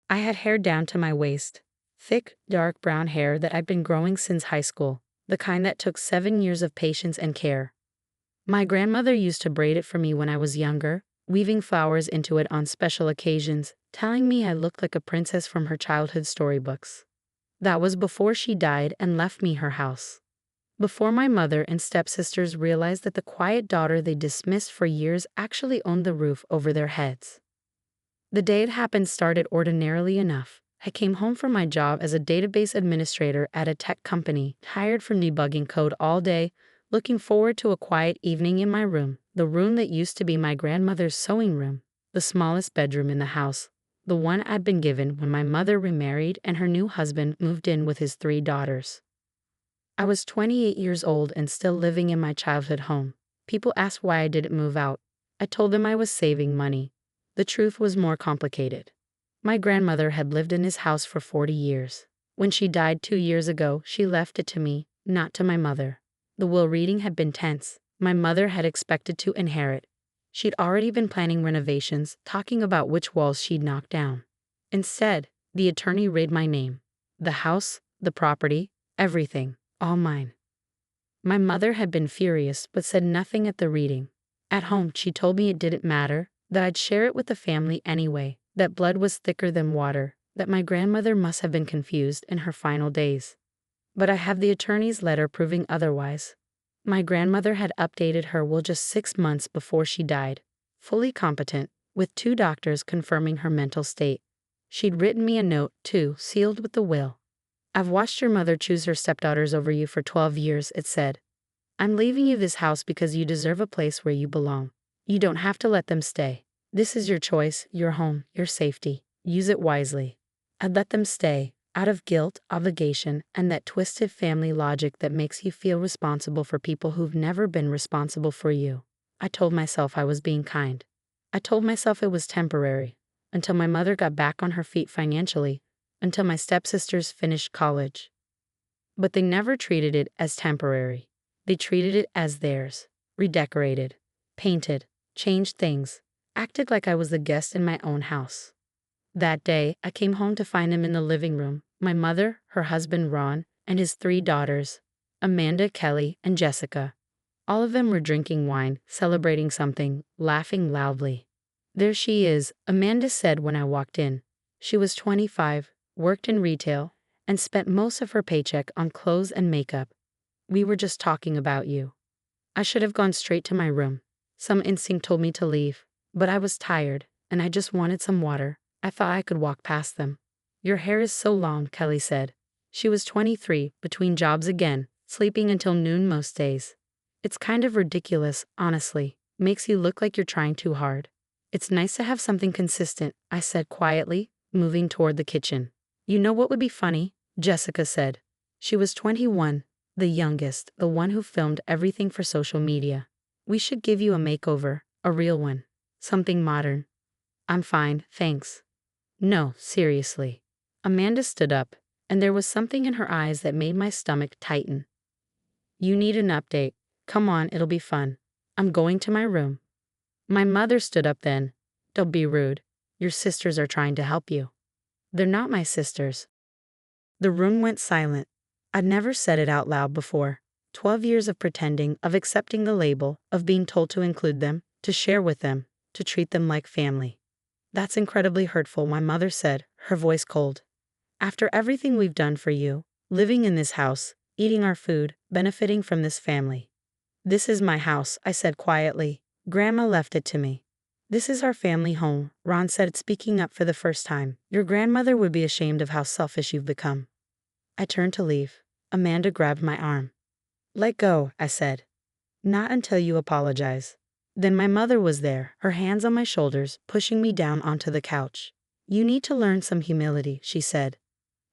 I had hair down to my waist. Thick, dark brown hair that I'd been growing since high school, the kind that took 7 years of patience and care. My grandmother used to braid it for me when I was younger, weaving flowers into it on special occasions, telling me I looked like a princess from her childhood storybooks. That was before she died and left me her house. Before my mother and stepsisters realized that the quiet daughter they dismissed for years actually owned the roof over their heads. The day it happened started ordinarily enough. I came home from my job as a database administrator at a tech company, tired from debugging code all day, looking forward to a quiet evening in my room, the room that used to be my grandmother's sewing room, the smallest bedroom in the house, the one I'd been given when my mother remarried and her new husband moved in with his 3 daughters. I was 28 years old and still living in my childhood home. People asked why I didn't move out. I told them I was saving money. The truth was more complicated. My grandmother had lived in his house for 40 years. When she died 2 years ago, she left it to me, not to my mother. The will reading had been tense. My mother had expected to inherit. She'd already been planning renovations, talking about which walls she'd knock down. Instead, the attorney read my name. The house, the property, everything, all mine. My mother had been furious but said nothing at the reading. At home, she told me it didn't matter, that I'd share it with the family anyway, that blood was thicker than water, that my grandmother must have been confused in her final days. But I have the attorney's letter proving otherwise. My grandmother had updated her will just 6 months before she died, fully competent, with 2 doctors confirming her mental state. She'd written me a note, too, sealed with the will. I've watched your mother choose her stepdaughters over you for 12 years, it said. I'm leaving you this house because you deserve a place where you belong. You don't have to let them stay. This is your choice, your home, your safety. Use it wisely. I'd let them stay, out of guilt, obligation, and that twisted family logic that makes you feel responsible for people who've never been responsible for you. I told myself I was being kind. I told myself it was temporary, until my mother got back on her feet financially, until my stepsisters finished college. But they never treated it as temporary. They treated it as theirs, redecorated, painted, changed things, acted like I was the guest in my own house. That day, I came home to find him in the living room, my mother, her husband Ron, and his 3 daughters, Amanda, Kelly, and Jessica. All of them were drinking wine, celebrating something, laughing loudly. There she is, Amanda said when I walked in. She was 25, worked in retail, and spent most of her paycheck on clothes and makeup. We were just talking about you. I should have gone straight to my room. Some instinct told me to leave, but I was tired, and I just wanted some water. I thought I could walk past them. Your hair is so long, Kelly said. She was 23, between jobs again, sleeping until noon most days. It's kind of ridiculous, honestly. Makes you look like you're trying too hard. It's nice to have something consistent, I said quietly, moving toward the kitchen. You know what would be funny? Jessica said. She was 21, the youngest, the one who filmed everything for social media. We should give you a makeover, a real one. Something modern. I'm fine, thanks. No, seriously. Amanda stood up, and there was something in her eyes that made my stomach tighten. You need an update. Come on, it'll be fun. I'm going to my room. My mother stood up then. Don't be rude. Your sisters are trying to help you. They're not my sisters. The room went silent. I'd never said it out loud before. 12 years of pretending, of accepting the label, of being told to include them, to share with them, to treat them like family. That's incredibly hurtful, my mother said, her voice cold. After everything we've done for you, living in this house, eating our food, benefiting from this family. This is my house, I said quietly. Grandma left it to me. This is our family home, Ron said, speaking up for the first time. Your grandmother would be ashamed of how selfish you've become. I turned to leave. Amanda grabbed my arm. Let go, I said. Not until you apologize. Then my mother was there, her hands on my shoulders, pushing me down onto the couch. You need to learn some humility, she said.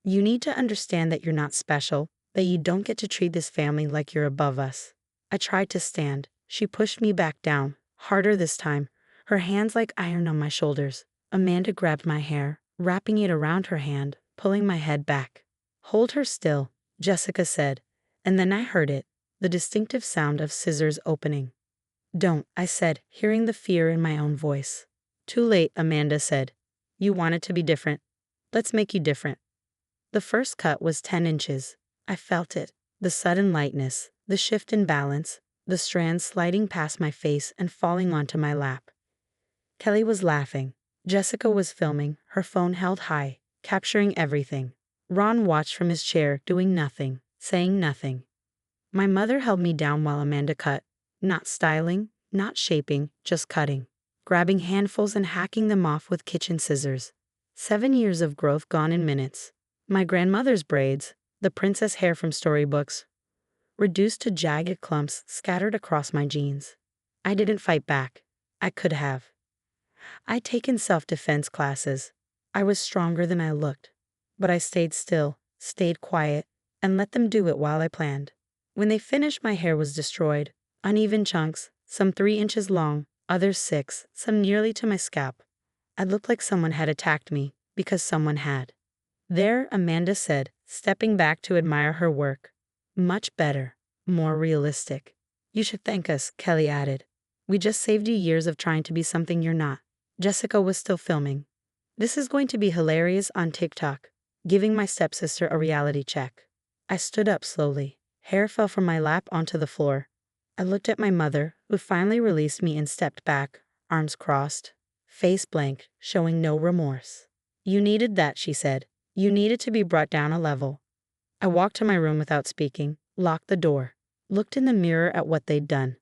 You need to understand that you're not special, that you don't get to treat this family like you're above us. I tried to stand. She pushed me back down, harder this time, her hands like iron on my shoulders. Amanda grabbed my hair, wrapping it around her hand, pulling my head back. Hold her still, Jessica said, and then I heard it, the distinctive sound of scissors opening. Don't, I said, hearing the fear in my own voice. Too late, Amanda said. You want it to be different. Let's make you different. The first cut was 10 inches. I felt it. The sudden lightness, the shift in balance, the strands sliding past my face and falling onto my lap. Kelly was laughing. Jessica was filming, her phone held high, capturing everything. Ron watched from his chair, doing nothing, saying nothing. My mother held me down while Amanda cut, not styling, not shaping, just cutting, grabbing handfuls and hacking them off with kitchen scissors. 7 years of growth gone in minutes. My grandmother's braids, the princess hair from storybooks, reduced to jagged clumps scattered across my jeans. I didn't fight back. I could have. I'd taken self-defense classes. I was stronger than I looked. But I stayed still, stayed quiet, and let them do it while I planned. When they finished, my hair was destroyed. Uneven chunks, some 3 inches long, others 6, some nearly to my scalp. I looked like someone had attacked me, because someone had. There, Amanda said, stepping back to admire her work. Much better, more realistic. You should thank us, Kelly added. We just saved you years of trying to be something you're not. Jessica was still filming. This is going to be hilarious on TikTok, giving my stepsister a reality check. I stood up slowly. Hair fell from my lap onto the floor. I looked at my mother, who finally released me and stepped back, arms crossed, face blank, showing no remorse. You needed that, she said. You needed to be brought down a level. I walked to my room without speaking, locked the door, looked in the mirror at what they'd done.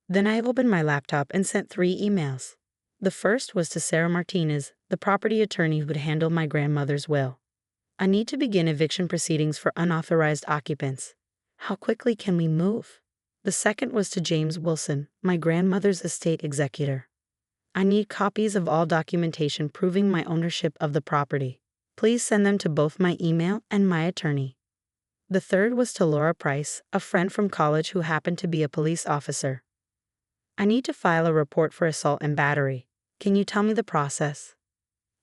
Then I opened my laptop and sent 3 emails. The first was to Sarah Martinez, the property attorney who would handle my grandmother's will. I need to begin eviction proceedings for unauthorized occupants. How quickly can we move? The second was to James Wilson, my grandmother's estate executor. I need copies of all documentation proving my ownership of the property. Please send them to both my email and my attorney. The third was to Laura Price, a friend from college who happened to be a police officer. I need to file a report for assault and battery. Can you tell me the process?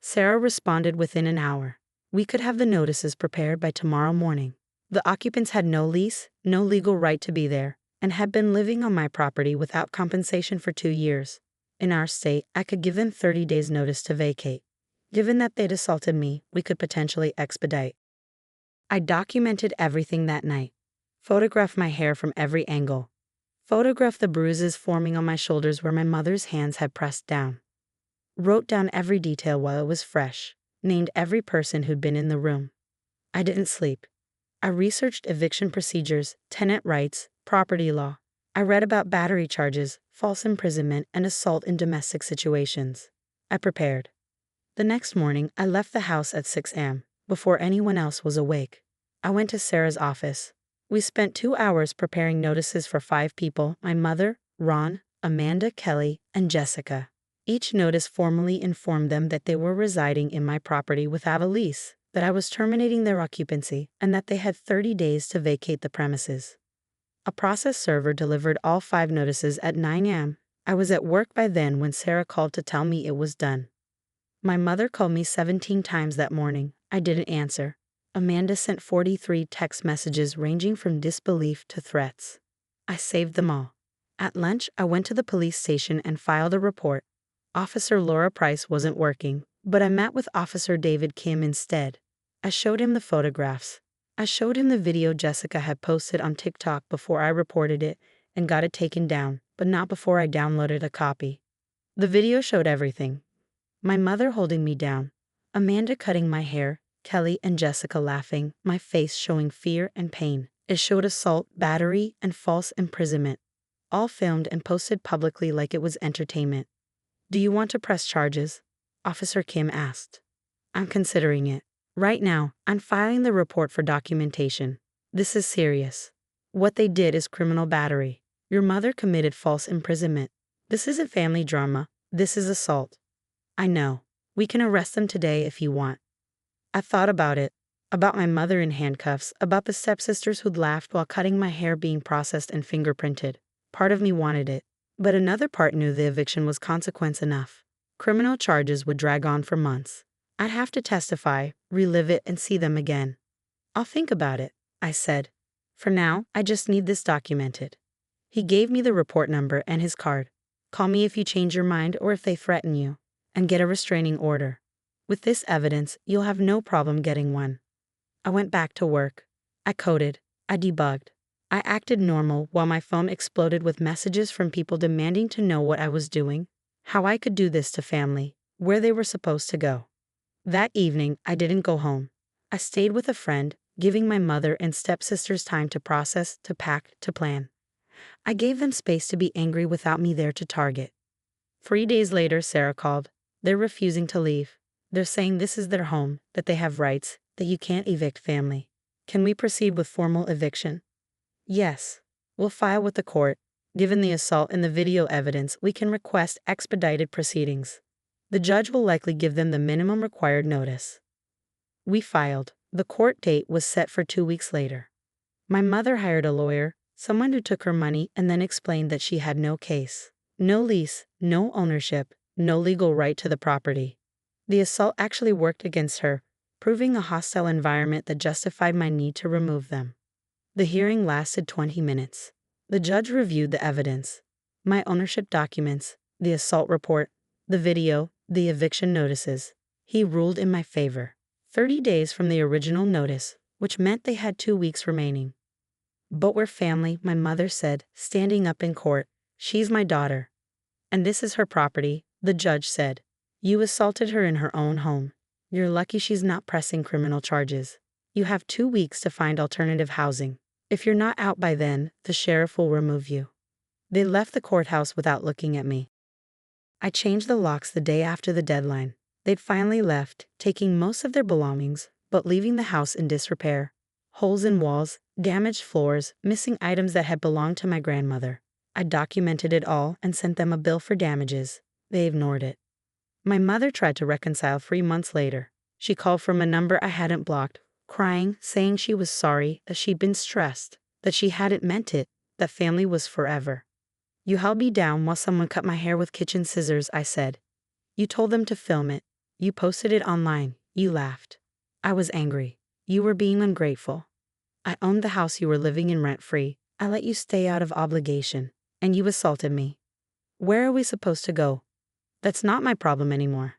Sarah responded within an hour. We could have the notices prepared by tomorrow morning. The occupants had no lease, no legal right to be there, and had been living on my property without compensation for 2 years. In our state, I could give them 30 days notice to vacate. Given that they'd assaulted me, we could potentially expedite. I documented everything that night. Photographed my hair from every angle. Photographed the bruises forming on my shoulders where my mother's hands had pressed down. Wrote down every detail while it was fresh. Named every person who'd been in the room. I didn't sleep. I researched eviction procedures, tenant rights, property law. I read about battery charges, false imprisonment, and assault in domestic situations. I prepared. The next morning, I left the house at 6 a.m., before anyone else was awake. I went to Sarah's office. We spent 2 hours preparing notices for 5 people: my mother, Ron, Amanda, Kelly, and Jessica. Each notice formally informed them that they were residing in my property without a lease, that I was terminating their occupancy, and that they had 30 days to vacate the premises. A process server delivered all 5 notices at 9 a.m. I was at work by then when Sarah called to tell me it was done. My mother called me 17 times that morning. I didn't answer. Amanda sent 43 text messages ranging from disbelief to threats. I saved them all. At lunch, I went to the police station and filed a report. Officer Laura Price wasn't working, but I met with Officer David Kim instead. I showed him the photographs. I showed him the video Jessica had posted on TikTok before I reported it and got it taken down, but not before I downloaded a copy. The video showed everything. My mother holding me down, Amanda cutting my hair, Kelly and Jessica laughing, my face showing fear and pain. It showed assault, battery, and false imprisonment, all filmed and posted publicly like it was entertainment. Do you want to press charges? Officer Kim asked. I'm considering it. Right now, I'm filing the report for documentation. This is serious. What they did is criminal battery. Your mother committed false imprisonment. This isn't family drama. This is assault. I know. We can arrest them today if you want. I thought about it. About my mother in handcuffs, about the stepsisters who'd laughed while cutting my hair being processed and fingerprinted. Part of me wanted it. But another part knew the eviction was consequence enough. Criminal charges would drag on for months. I'd have to testify, relive it, and see them again. I'll think about it, I said. For now, I just need this documented. He gave me the report number and his card. Call me if you change your mind or if they threaten you. And get a restraining order. With this evidence, you'll have no problem getting one. I went back to work. I coded. I debugged. I acted normal while my phone exploded with messages from people demanding to know what I was doing, how I could do this to family, where they were supposed to go. That evening, I didn't go home. I stayed with a friend, giving my mother and stepsisters time to process, to pack, to plan. I gave them space to be angry without me there to target. 3 days later, Sarah called. They're refusing to leave. They're saying this is their home, that they have rights, that you can't evict family. Can we proceed with formal eviction? Yes. We'll file with the court. Given the assault and the video evidence, we can request expedited proceedings. The judge will likely give them the minimum required notice. We filed. The court date was set for 2 weeks later. My mother hired a lawyer, someone who took her money and then explained that she had no case, no lease, no ownership, no legal right to the property. The assault actually worked against her, proving a hostile environment that justified my need to remove them. The hearing lasted 20 minutes. The judge reviewed the evidence, my ownership documents, the assault report, the video, the eviction notices. He ruled in my favor. 30 days from the original notice, which meant they had 2 weeks remaining. But we're family, my mother said, standing up in court. She's my daughter. And this is her property, the judge said. You assaulted her in her own home. You're lucky she's not pressing criminal charges. You have 2 weeks to find alternative housing. If you're not out by then, the sheriff will remove you. They left the courthouse without looking at me. I changed the locks the day after the deadline. They'd finally left, taking most of their belongings, but leaving the house in disrepair. Holes in walls, damaged floors, missing items that had belonged to my grandmother. I documented it all and sent them a bill for damages. They ignored it. My mother tried to reconcile 3 months later. She called from a number I hadn't blocked, crying, saying she was sorry, that she'd been stressed, that she hadn't meant it, that family was forever. You held me down while someone cut my hair with kitchen scissors, I said. You told them to film it. You posted it online. You laughed. I was angry. You were being ungrateful. I owned the house you were living in rent-free. I let you stay out of obligation, and you assaulted me. Where are we supposed to go? That's not my problem anymore.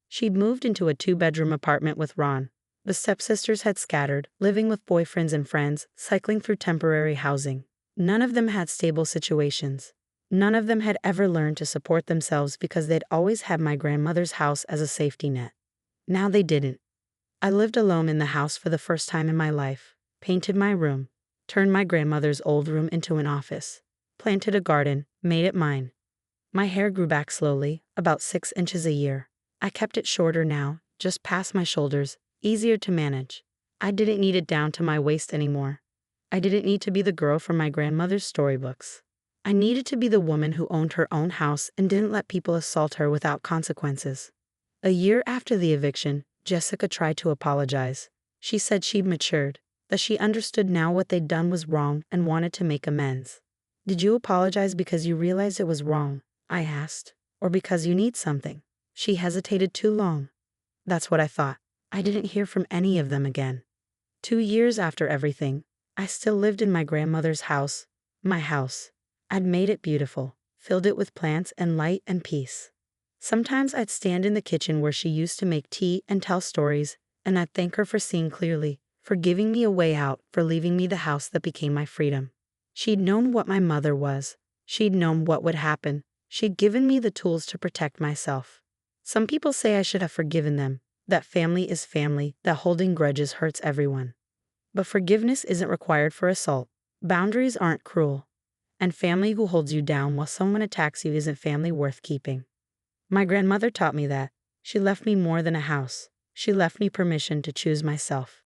She'd moved into a 2-bedroom apartment with Ron. The stepsisters had scattered, living with boyfriends and friends, cycling through temporary housing. None of them had stable situations. None of them had ever learned to support themselves because they'd always had my grandmother's house as a safety net. Now they didn't. I lived alone in the house for the first time in my life, painted my room, turned my grandmother's old room into an office, planted a garden, made it mine. My hair grew back slowly, about 6 inches a year. I kept it shorter now, just past my shoulders, easier to manage. I didn't need it down to my waist anymore. I didn't need to be the girl from my grandmother's storybooks. I needed to be the woman who owned her own house and didn't let people assault her without consequences. A year after the eviction, Jessica tried to apologize. She said she'd matured, that she understood now what they'd done was wrong and wanted to make amends. Did you apologize because you realized it was wrong? I asked. Or because you need something? She hesitated too long. That's what I thought. I didn't hear from any of them again. 2 years after everything, I still lived in my grandmother's house, my house. I'd made it beautiful, filled it with plants and light and peace. Sometimes I'd stand in the kitchen where she used to make tea and tell stories, and I'd thank her for seeing clearly, for giving me a way out, for leaving me the house that became my freedom. She'd known what my mother was. She'd known what would happen. She'd given me the tools to protect myself. Some people say I should have forgiven them, that family is family, that holding grudges hurts everyone. But forgiveness isn't required for assault. Boundaries aren't cruel. And family who holds you down while someone attacks you isn't family worth keeping. My grandmother taught me that. She left me more than a house. She left me permission to choose myself.